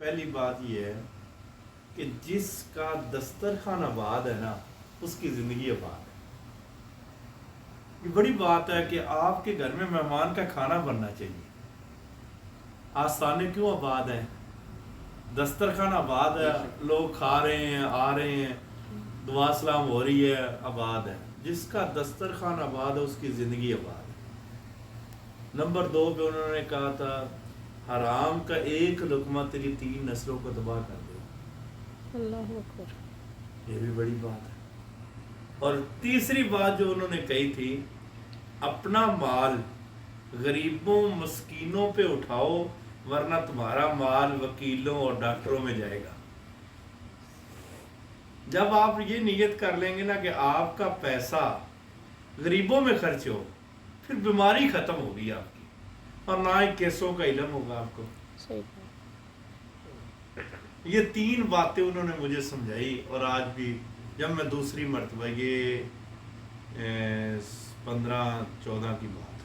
پہلی بات یہ ہے کہ جس کا دسترخوان آباد ہے نا اس کی زندگی آباد ہے. یہ بڑی بات ہے کہ آپ کے گھر میں مہمان کا کھانا بننا چاہیے. آستانے کیوں آباد ہیں؟ دسترخوان آباد ہے، لوگ کھا رہے ہیں، آ رہے ہیں، دعا سلام ہو رہی ہے، آباد ہے. جس کا دسترخوان آباد ہے اس کی زندگی آباد ہے. نمبر 2 پہ انہوں نے کہا تھا حرام کا ایک لقمہ تیری 3 نسلوں کو تباہ کر دے. اللہ اکبر. یہ بھی بڑی بات ہے. اور تیسری بات جو انہوں نے کہی تھی، اپنا مال غریبوں مسکینوں پہ اٹھاؤ ورنہ تمہارا مال وکیلوں اور ڈاکٹروں میں جائے گا. جب آپ یہ نیت کر لیں گے نا کہ آپ کا پیسہ غریبوں میں خرچ ہو، پھر بیماری ختم ہوگی آپ کی، اور نہ ہی کیسوں کا علم ہوگا آپ کو. صحیح بات. یہ 3 باتیں انہوں نے مجھے سمجھائی. اور آج بھی جب میں دوسری مرتبہ، یہ 15-14 کی بات